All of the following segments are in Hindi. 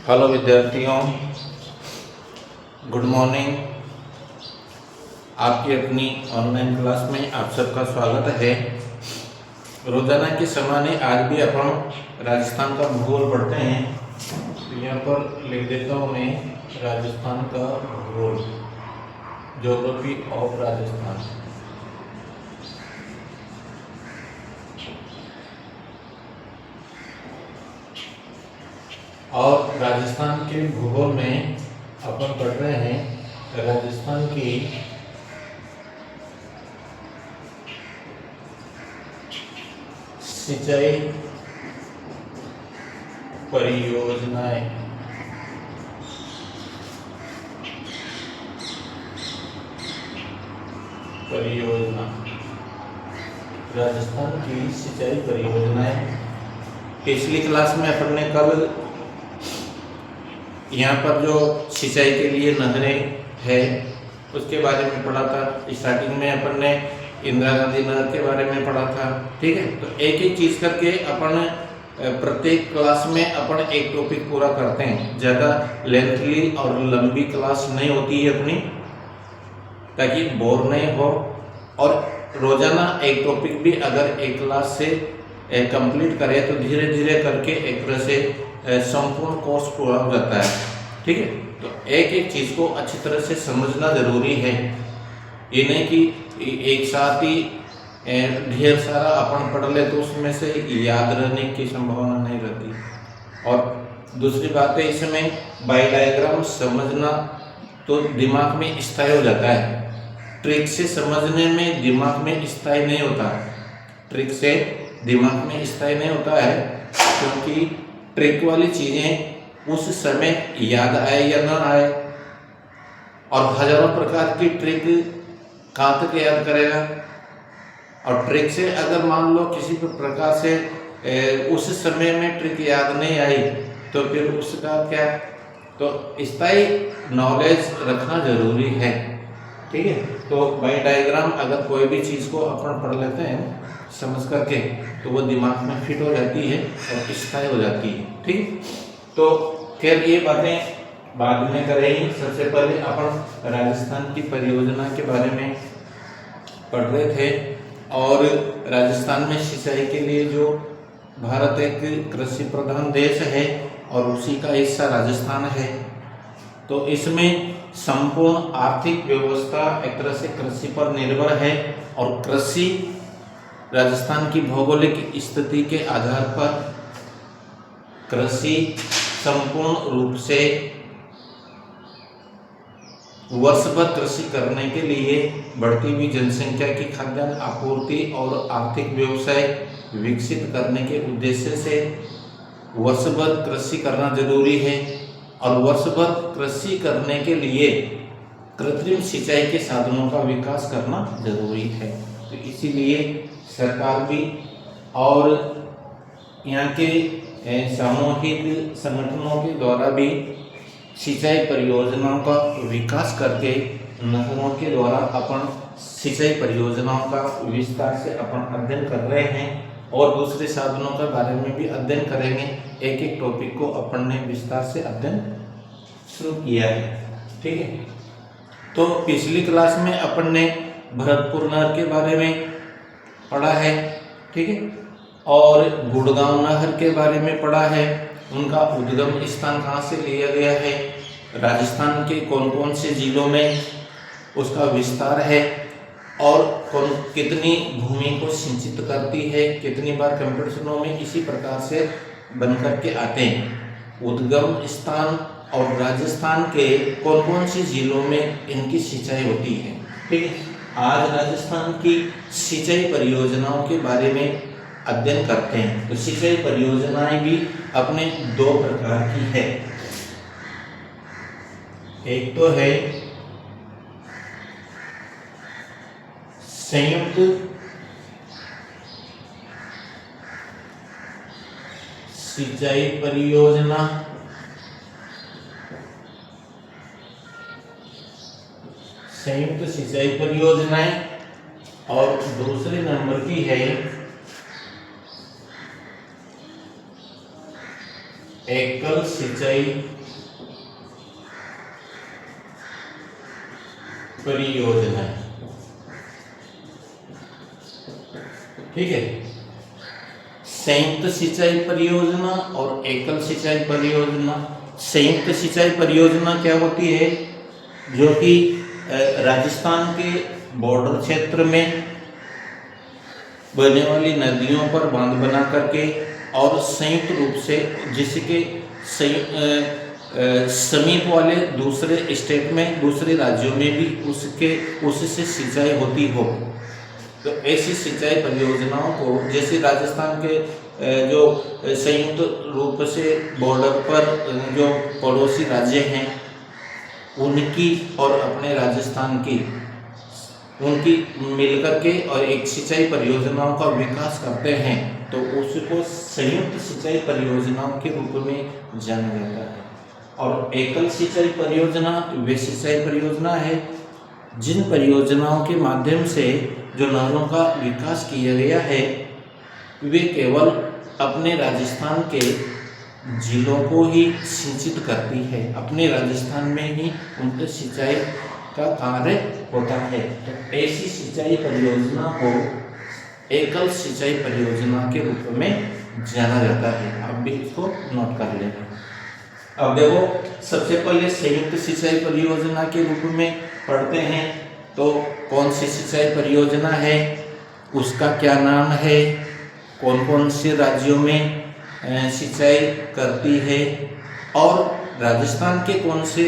हेलो विद्यार्थियों, गुड मॉर्निंग। आपकी अपनी ऑनलाइन क्लास में आप सबका स्वागत है। रोजाना के समान आज भी अपन राजस्थान का भूगोल पढ़ते हैं। तो यहाँ पर लिख देता हूँ मैं राजस्थान का भूगोल, ज्योग्राफी ऑफ राजस्थान। और राजस्थान के भूगोल में अपन पढ़ रहे हैं राजस्थान की सिंचाई परियोजनाएं। राजस्थान की सिंचाई परियोजनाएं। पिछली क्लास में अपन ने कल यहाँ पर जो सिंचाई के लिए नहरें है उसके बारे में पढ़ा था। स्टार्टिंग में अपन ने इंदिरा गांधी नहर के बारे में पढ़ा था। ठीक है, तो एक एक चीज करके अपन प्रत्येक क्लास में अपन एक टॉपिक पूरा करते हैं। ज़्यादा लेंथली और लंबी क्लास नहीं होती है अपनी, ताकि बोर नहीं हो। और रोजाना एक टॉपिक भी अगर एक क्लास से कंप्लीट करें तो धीरे धीरे करके एक तरह से संपूर्ण कोर्स पूरा हो जाता है। ठीक है, तो एक एक चीज को अच्छी तरह से समझना जरूरी है। ये नहीं कि एक साथ ही ढेर सारा अपन पढ़ ले तो उसमें से याद रहने की संभावना नहीं रहती। और दूसरी बात है, इसमें बाई डायग्राम समझना तो दिमाग में स्थायी हो जाता है। ट्रिक से समझने में दिमाग में स्थायी नहीं होता। ट्रिक से दिमाग में स्थायी नहीं होता है, क्योंकि ट्रिक वाली चीजें उस समय याद आए या ना आए, और हजारों प्रकार की ट्रिक कहाँ तक याद करेगा। और ट्रिक से अगर मान लो किसी प्रकार से उस समय में ट्रिक याद नहीं आई तो फिर उसका क्या। तो स्थायी नॉलेज रखना जरूरी है। ठीक है, तो बाई डायग्राम अगर कोई भी चीज को अपन पढ़ लेते हैं समझ करके तो वो दिमाग में फिट हो जाती है और स्थायी हो जाती है। ठीक, तो खैर ये बातें बाद में करेंगे। सबसे पहले अपन राजस्थान की परियोजना के बारे में पढ़ रहे थे। और राजस्थान में सिंचाई के लिए जो भारत एक कृषि प्रधान देश है और उसी का हिस्सा राजस्थान है, तो इसमें संपूर्ण आर्थिक व्यवस्था एक तरह से कृषि पर निर्भर है। और कृषि राजस्थान की भौगोलिक स्थिति के आधार पर कृषि संपूर्ण रूप से वर्ष भर कृषि करने के लिए बढ़ती हुई जनसंख्या की खाद्यान्न आपूर्ति और आर्थिक व्यवसाय विकसित करने के उद्देश्य से वर्ष भर कृषि करना जरूरी है। और वर्ष भर कृषि करने के लिए कृत्रिम सिंचाई के साधनों का विकास करना जरूरी है। तो इसीलिए सरकार भी और यहाँ के सामूहिक संगठनों के द्वारा भी सिंचाई परियोजनाओं का विकास करके नहरों के द्वारा अपन सिंचाई परियोजनाओं का विस्तार से अपन अध्ययन कर रहे हैं। और दूसरे साधनों के बारे में भी अध्ययन करेंगे। एक एक टॉपिक को अपन ने विस्तार से अध्ययन शुरू किया है। ठीक है, तो पिछली क्लास में अपन ने भरतपुर नहर के बारे में पढ़ा है। ठीक है, और गुड़गांव नहर के बारे में पढ़ा है। उनका उद्गम स्थान कहाँ से लिया गया है, राजस्थान के कौन कौन से जिलों में उसका विस्तार है, और कितनी भूमि को सिंचित करती है, कितनी बार कंपटीशनों में इसी प्रकार से बन करके आते हैं। उद्गम स्थान और राजस्थान के कौन कौन से जिलों में इनकी सिंचाई होती है। ठीक है, आज राजस्थान की सिंचाई परियोजनाओं के बारे में अध्ययन करते हैं। तो सिंचाई परियोजनाएं भी अपने दो प्रकार की है। एक तो है संयुक्त सिंचाई परियोजना, संयुक्त सिंचाई परियोजनाएं, और दूसरे नंबर की है एकल सिंचाई परियोजना, ठीक है। संयुक्त सिंचाई परियोजना और एकल सिंचाई परियोजना। संयुक्त सिंचाई परियोजना क्या होती है, जो कि राजस्थान के बॉर्डर क्षेत्र में बहने वाली नदियों पर बांध बना करके और संयुक्त रूप से जिसके समीप वाले दूसरे स्टेट में, दूसरे राज्यों में भी उससे सिंचाई होती हो, तो ऐसी सिंचाई परियोजनाओं को, जैसे राजस्थान के जो संयुक्त रूप से बॉर्डर पर जो पड़ोसी राज्य हैं उनकी और अपने राजस्थान की, उनकी मिलकर के और एक सिंचाई परियोजनाओं का विकास करते हैं, तो उसको संयुक्त सिंचाई परियोजनाओं के रूप में जाना जाता है। और एकल सिंचाई परियोजना वे सिंचाई परियोजना है जिन परियोजनाओं के माध्यम से जो नहरों का विकास किया गया है, वे केवल अपने राजस्थान के जिलों को ही सिंचित करती है, अपने राजस्थान में ही उनके सिंचाई का कार्य होता है। तो ऐसी सिंचाई परियोजना को एकल सिंचाई परियोजना के रूप में जाना जाता है। आप भी इसको नोट कर लेना। अब देखो, सबसे पहले संयुक्त सिंचाई परियोजना के रूप में पढ़ते हैं, तो कौन सी सिंचाई परियोजना है, उसका क्या नाम है, कौन कौन से राज्यों में सिंचाई करती है और राजस्थान के कौन से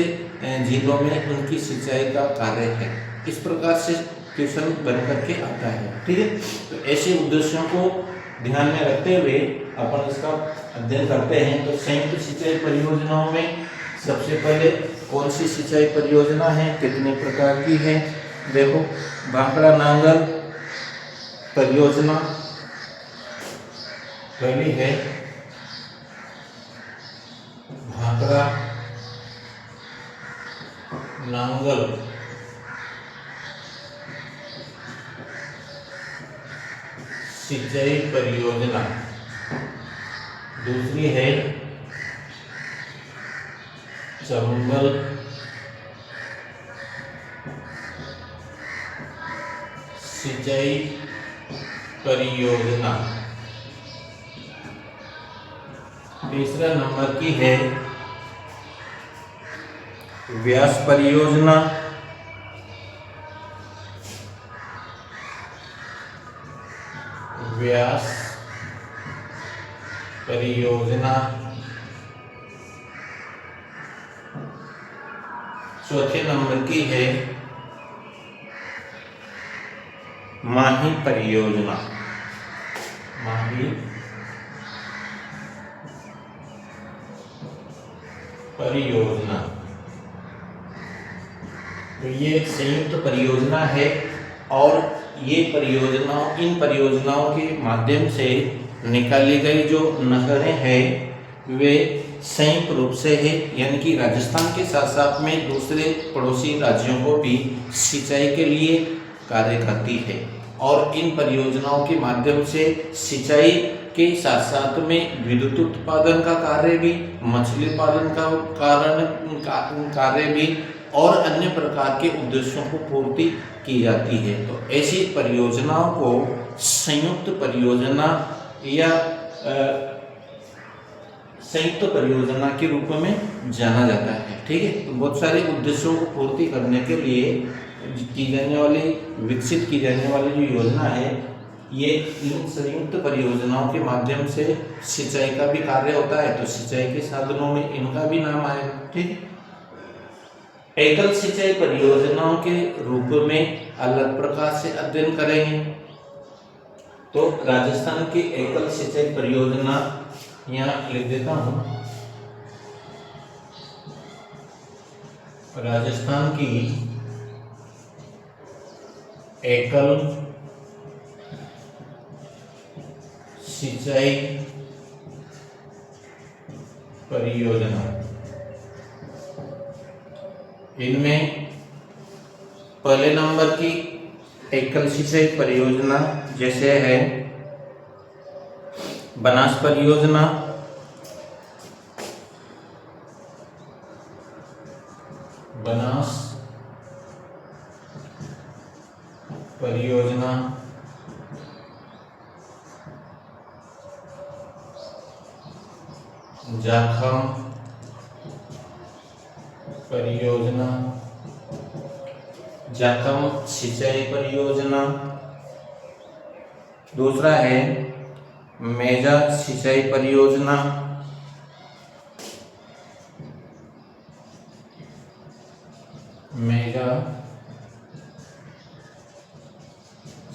जिलों में उनकी सिंचाई का कार्य है। इस प्रकार से क्वेश्चन बन करके आता है, ठीक है। तो ऐसे उद्देश्यों को ध्यान में रखते हुए अपन इसका अध्ययन करते हैं। तो संयुक्त सिंचाई परियोजनाओं में सबसे पहले कौन सी सिंचाई परियोजना है, कितने प्रकार की है। देखो, भाखड़ा नांगल परियोजना पहली है, भाखड़ा नांगल सिंचाई परियोजना। दूसरी है चंबल सिंचाई परियोजना। तीसरा नंबर की है व्यास परियोजना। व्यास परियोजना। चौथे नंबर की है माही परियोजना। माही परियोजना। तो ये एक संयुक्त परियोजना है और ये परियोजनाओं, इन परियोजनाओं के माध्यम से निकाली गई जो नहरें हैं वे संयुक्त रूप से है, यानी कि राजस्थान के साथ साथ में दूसरे पड़ोसी राज्यों को भी सिंचाई के लिए कार्य करती है। और इन परियोजनाओं के माध्यम से सिंचाई के साथ साथ में विद्युत उत्पादन का कार्य भी, मछली पालन का कार्य भी और अन्य प्रकार के उद्देश्यों को पूर्ति की जाती है। तो ऐसी परियोजनाओं को संयुक्त परियोजना या संयुक्त परियोजना के रूप में जाना जाता है, ठीक है। तो बहुत सारे उद्देश्यों को पूर्ति करने के लिए की जाने वाली, विकसित की जाने वाली जो योजना है, ये इन संयुक्त परियोजनाओं के माध्यम से सिंचाई का भी कार्य होता है। तो सिंचाई के साधनों में इनका भी नाम आएगा, ठीक है। एकल सिंचाई परियोजनाओं के रूप में अलग प्रकार से अध्ययन करेंगे। तो राजस्थान की एकल सिंचाई परियोजना यहाँ लिख देता हूँ। राजस्थान की एकल सिंचाई परियोजना, इनमें पहले नंबर की एकल सिंचाई परियोजना जैसे है बनास परियोजना, बनास परियोजना, जाखम परियोजना, जाखम सिंचाई परियोजना। दूसरा है मेजा सिंचाई परियोजना, मेगा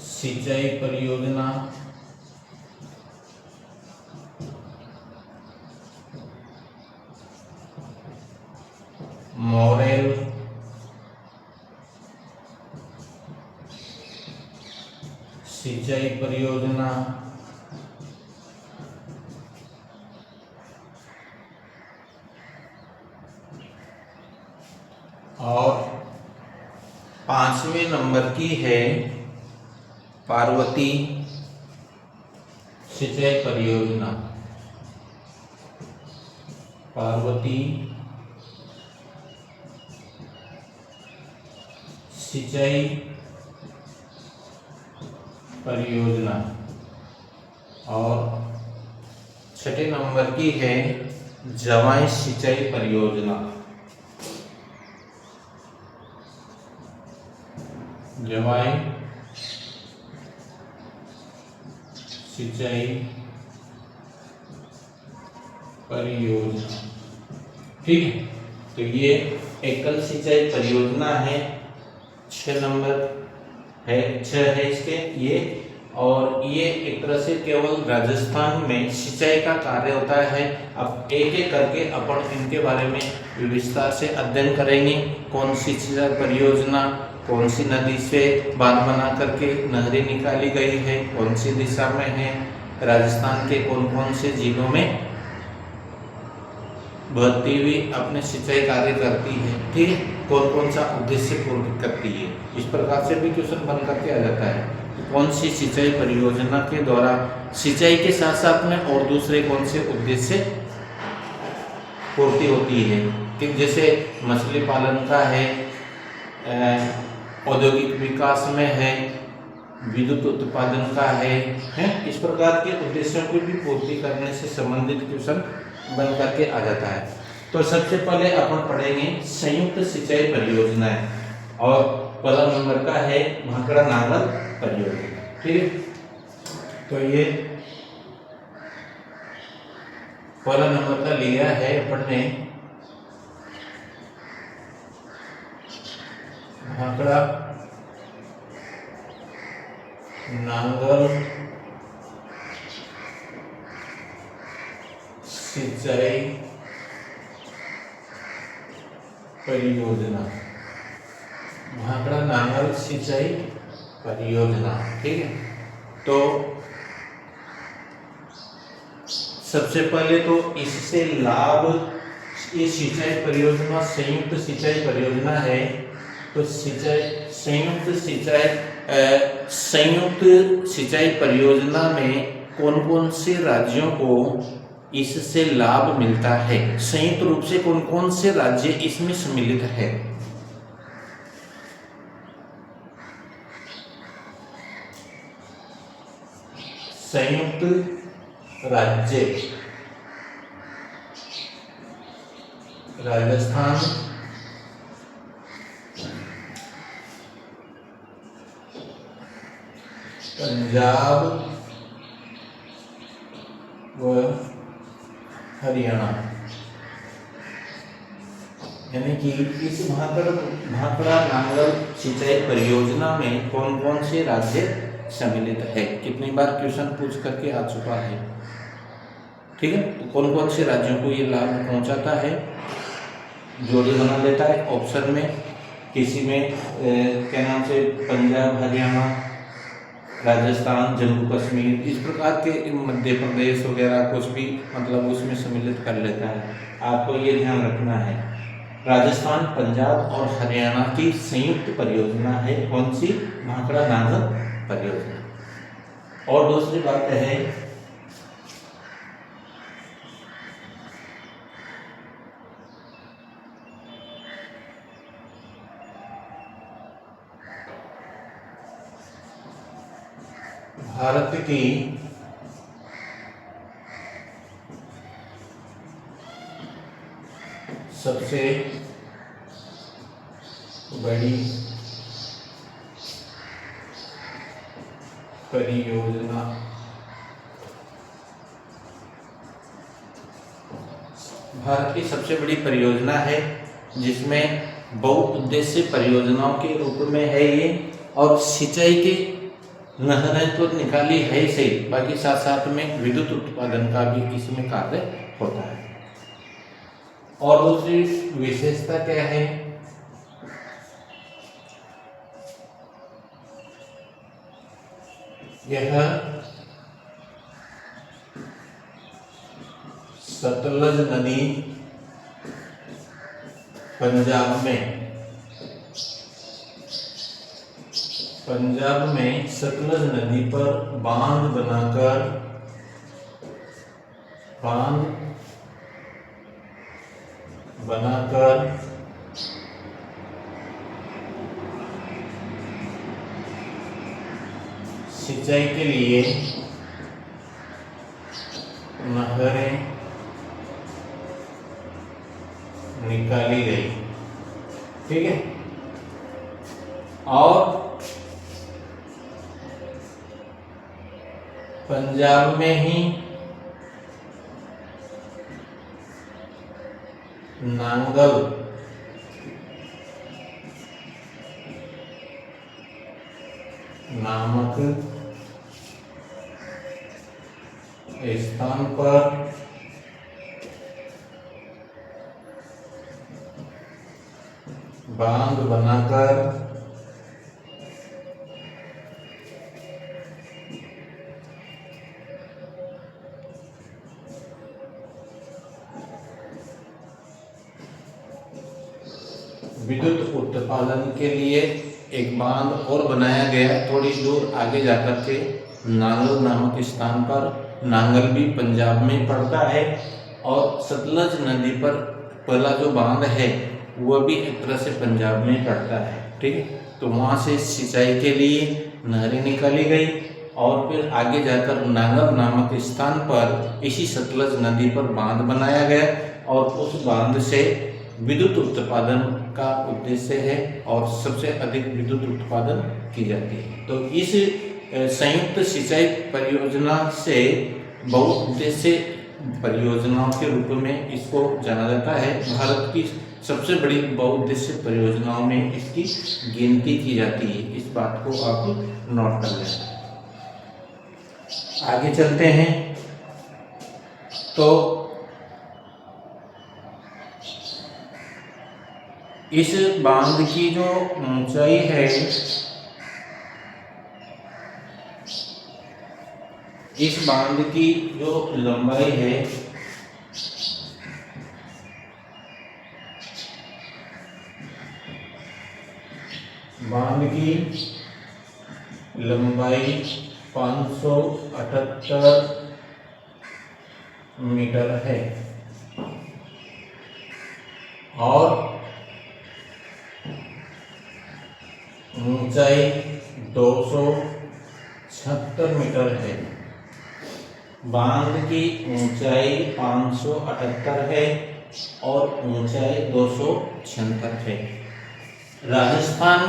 सिंचाई परियोजना। मोरेल सिंचाई परियोजना। और 5वें नंबर की है पार्वती सिंचाई परियोजना, पार्वती सिंचाई परियोजना। और 6ठे नंबर की है जवाई सिंचाई परियोजना, जवाई सिंचाई परियोजना। ठीक है, तो ये एकल सिंचाई परियोजना है, 6 नंबर है, 6 है इसके ये। और ये एक तरह से केवल राजस्थान में सिंचाई का कार्य होता है। अब एक एक करके अपन इनके बारे में विस्तार से अध्ययन करेंगे। कौन सी सिंचाई परियोजना कौन सी नदी से बांध बना करके नहरें निकाली गई है, कौन सी दिशा में है, राजस्थान के कौन कौन से जिलों में बहती हुई अपने सिंचाई कार्य करती है, ठीक है, कौन कौन सा उद्देश्य पूर्ण करती है। इस प्रकार से भी क्वेश्चन बन करके आ जाता है। कौन सी सिंचाई परियोजना के द्वारा सिंचाई के साथ साथ में और दूसरे कौन से उद्देश्य पूर्ति होती है, कि जैसे मछली पालन का है, औद्योगिक विकास में है, विद्युत उत्पादन का है, इस प्रकार के उद्देश्यों की भी पूर्ति करने से संबंधित क्वेश्चन बन करके आ जाता है। तो सबसे पहले अपन पढ़ेंगे संयुक्त सिंचाई परियोजनाएं, और पहला नंबर का है भाखड़ा नांगल परियोजना। ठीक है, तो ये पहला नंबर का लिया है अपन ने भाखड़ा नांगल सिंचाई परियोजना, भाखड़ा नांगल सिंचाई परियोजना। ठीक है, तो सबसे पहले तो इससे लाभ, ये सिंचाई परियोजना संयुक्त सिंचाई परियोजना है, तो संयुक्त सिंचाई परियोजना में कौन कौन से राज्यों को इससे लाभ मिलता है, संयुक्त रूप से कौन कौन से राज्य इसमें सम्मिलित है। संयुक्त राज्य राजस्थान, पंजाब व हरियाणा, यानी कि इस भाखड़ा नांगल सिंचाई परियोजना में कौन कौन से राज्य सम्मिलित है। कितनी बार क्वेश्चन पूछ करके आ चुका है। ठीक है, तो कौन कौन से राज्यों को ये लाभ पहुंचाता है, जोड़ी बना लेता है ऑप्शन में, किसी में क्या नाम से पंजाब, हरियाणा, राजस्थान, जम्मू कश्मीर, इस प्रकार के मध्य प्रदेश वगैरह कुछ भी मतलब उसमें सम्मिलित कर लेता है। आपको ये ध्यान रखना है, राजस्थान, पंजाब और हरियाणा की संयुक्त परियोजना है कौन सी, भाखड़ा नांगल परियोजना। और दूसरी बात है भारत की सबसे बड़ी परियोजना भारत की सबसे बड़ी परियोजना है, जिसमें बहुउद्देश्य परियोजनाओं के रूप में है ये, और सिंचाई की नहरें तो निकाली है ही सही, बाकी साथ साथ में विद्युत उत्पादन का भी इसमें कार्य होता है। और दूसरी विशेषता क्या है, यह सतलज नदी पंजाब में सतलज नदी पर बांध बनाकर सिंचाई के लिए नहरें निकाली गई। ठीक है, और पंजाब में ही नांगल नामक स्थान पर बांध बनाकर विद्युत उत्पादन के लिए एक बांध और बनाया गया। थोड़ी दूर आगे जाकर के नांगल नामक स्थान पर, नांगल भी पंजाब में पड़ता है, और सतलज नदी पर पहला जो बांध है वह भी एक तरह से पंजाब में पड़ता है। ठीक है, तो वहाँ से सिंचाई के लिए नहरें निकाली गई, और फिर आगे जाकर नांगल नामक स्थान पर इसी सतलज नदी पर बांध बनाया गया, और उस बांध से विद्युत उत्पादन का उद्देश्य है, और सबसे अधिक विद्युत उत्पादन की जाती है। तो इस संयुक्त सिंचाई परियोजना से बहुउद्देश्य परियोजनाओं के रूप में इसको जाना जाता है। भारत की सबसे बड़ी बहुउद्देश्य परियोजनाओं में इसकी गिनती की जाती है। इस बात को आप नोट कर लें। आगे चलते हैं। तो इस बांध की जो ऊंचाई है, इस बांध की जो लंबाई है, बांध की लंबाई 578 मीटर है, और ऊंचाई 276 मीटर है। बांध की ऊंचाई 578 है और ऊंचाई 276 है। राजस्थान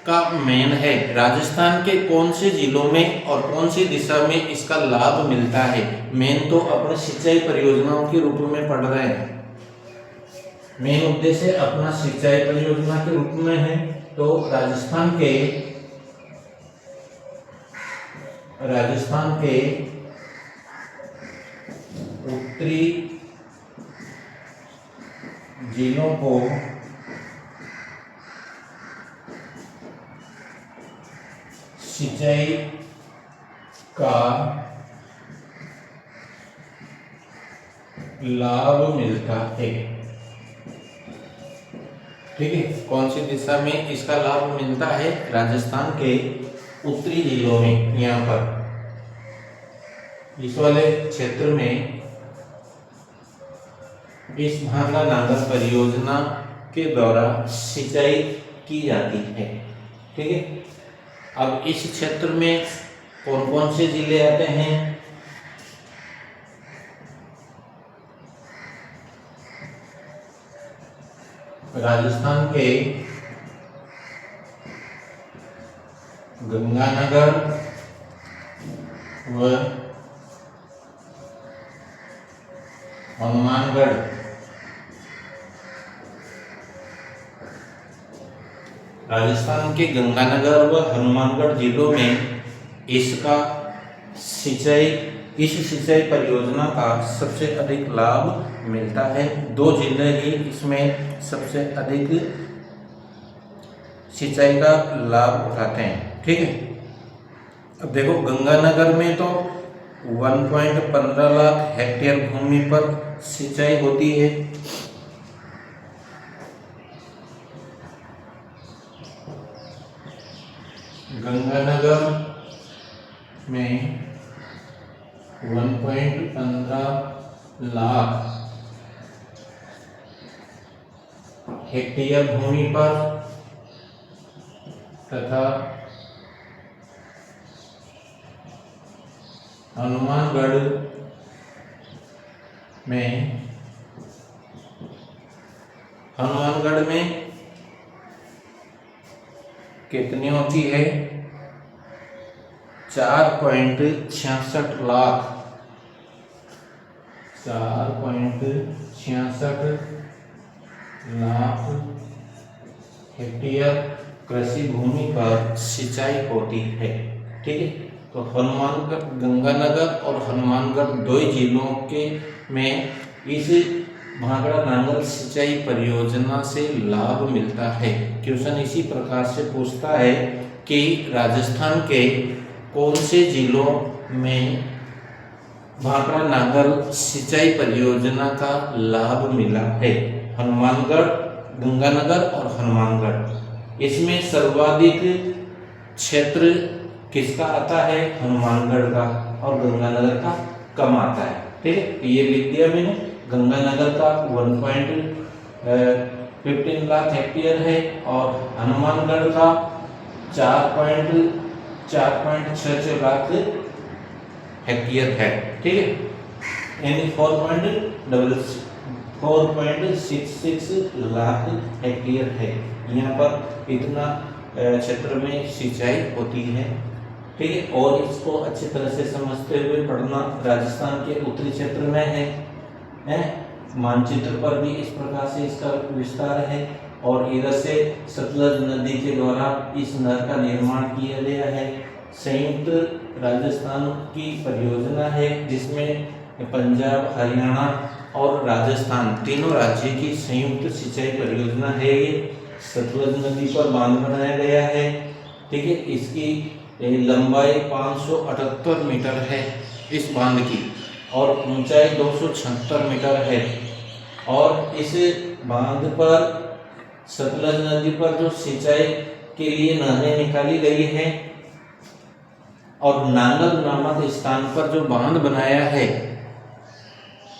का मेन है। राजस्थान के कौन से जिलों में और कौन सी दिशा में इसका लाभ मिलता है, मेन तो अपने सिंचाई परियोजनाओं के रूप में पढ़ रहे हैं। मेन उद्देश्य अपना सिंचाई परियोजना के रूप में है। तो राजस्थान के उत्तरी जिलों को सिंचाई का लाभ मिलता है। ठीक है, कौन सी दिशा में इसका लाभ मिलता है? राजस्थान के उत्तरी जिलों में। यहाँ पर इस वाले क्षेत्र में इस भांगा नांगल परियोजना के द्वारा सिंचाई की जाती है। ठीक है, अब इस क्षेत्र में कौन कौन से जिले आते हैं? राजस्थान के गंगानगर व हनुमानगढ़ राजस्थान के गंगानगर व हनुमानगढ़ जिलों में इसका इस सिंचाई परियोजना का सबसे अधिक लाभ मिलता है। 2 जिले ही इसमें सबसे अधिक सिंचाई का लाभ उठाते हैं। ठीक है, अब देखो गंगानगर में तो 1.15 लाख हेक्टेयर भूमि पर सिंचाई होती है। गंगानगर में 1.15 लाख हेक्टेयर भूमि पर तथा हनुमानगढ़ में कितनी होती है? 4.66 लाख 4.66 लाख हेक्टेयर कृषि भूमि पर सिंचाई होती है। ठीक है, तो हनुमानगढ़, गंगानगर और हनुमानगढ़ 2 जिलों के में इस भाखड़ा नांगल सिंचाई परियोजना से लाभ मिलता है। क्वेश्चन इसी प्रकार से पूछता है कि राजस्थान के कौन से जिलों में भाखड़ा नांगल सिंचाई परियोजना का लाभ मिला है? हनुमानगढ़, गंगानगर और हनुमानगढ़। इसमें सर्वाधिक क्षेत्र किसका आता है? हनुमानगढ़ का, और गंगानगर का कम आता है। ठीक है, ये लिख दिया मैंने। गंगानगर का 1.15 लाख हेक्टेयर है और हनुमानगढ़ का 4.66 लाख हेक्टेयर है। ठीक है, यानी 4.66 लाख हेक्टेयर है। यहाँ पर इतना क्षेत्र में सिंचाई होती है। ठीक है, और इसको अच्छी तरह से समझते हुए पढ़ना। राजस्थान के उत्तरी क्षेत्र में है, मानचित्र पर भी इस प्रकार से इसका विस्तार है, और इधर से सतलज नदी के द्वारा इस नहर का निर्माण किया गया है। संयुक्त राजस्थान की परियोजना है जिसमें पंजाब, हरियाणा और राजस्थान तीनों राज्य की संयुक्त सिंचाई परियोजना है। ये सतलज नदी पर बांध बनाया गया है। ठीक है, इसकी लंबाई 578 मीटर है इस बांध की, और ऊंचाई 276 मीटर है। और इस बांध पर सतलज नदी पर जो सिंचाई के लिए नहरें निकाली गई है, और नांगल नामक स्थान पर जो बांध बनाया है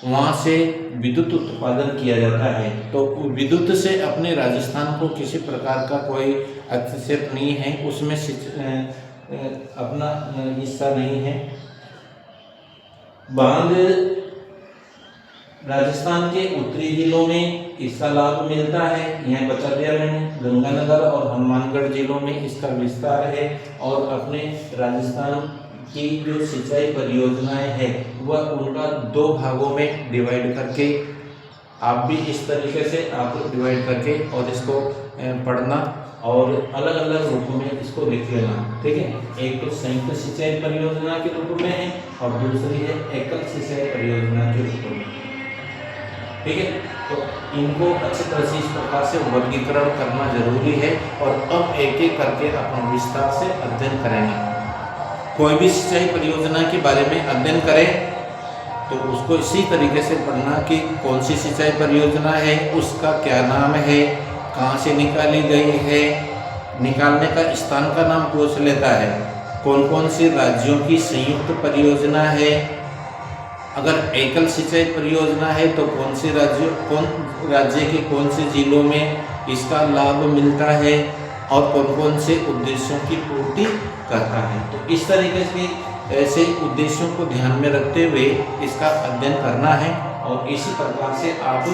वहां से विद्युत उत्पादन किया जाता है। तो विद्युत से अपने राजस्थान को किसी प्रकार का कोई हस्तक्षेप नहीं है, उसमें अपना हिस्सा नहीं है। बांध राजस्थान के उत्तरी जिलों में इसका लाभ मिलता है, यह बता दिया मैंने। गंगानगर और हनुमानगढ़ जिलों में इसका विस्तार है, और अपने राजस्थान की जो सिंचाई परियोजनाएं हैं वह उनका 2 भागों में डिवाइड करके, आप भी इस तरीके से आप डिवाइड करके और इसको पढ़ना और अलग अलग रूपों में इसको लिख लेना। ठीक है, एक तो संयुक्त सिंचाई परियोजना के रूप में है और दूसरी है एकल सिंचाई परियोजना के रूप में। ठीक है, तो इनको अच्छी तरह से इस प्रकार से वर्गीकरण करना जरूरी है, और अब एक एक करके अपन विस्तार से अध्ययन करेंगे। कोई भी सिंचाई परियोजना के बारे में अध्ययन करें तो उसको इसी तरीके से पढ़ना कि कौन सी सिंचाई परियोजना है, उसका क्या नाम है, कहाँ से निकाली गई है, निकालने का स्थान का नाम पूछ लेता है, कौन कौन से राज्यों की संयुक्त परियोजना है, अगर एकल सिंचाई परियोजना है तो कौन राज्य के कौन से जिलों में इसका लाभ मिलता है, और कौन कौन से उद्देश्यों की पूर्ति करता है। तो इस तरीके से ऐसे उद्देश्यों को ध्यान में रखते हुए इसका अध्ययन करना है और इसी प्रकार से आप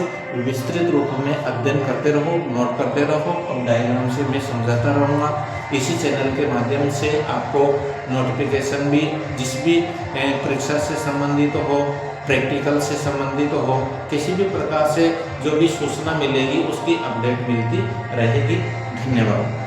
विस्तृत रूप में अध्ययन करते रहो, नोट करते रहो और डायग्राम से मैं समझाता रहूँगा। इसी चैनल के माध्यम से आपको नोटिफिकेशन भी जिस भी परीक्षा से संबंधित हो, प्रैक्टिकल से संबंधित हो, किसी भी प्रकार से जो भी सूचना मिलेगी उसकी अपडेट मिलती रहेगी। धन्यवाद।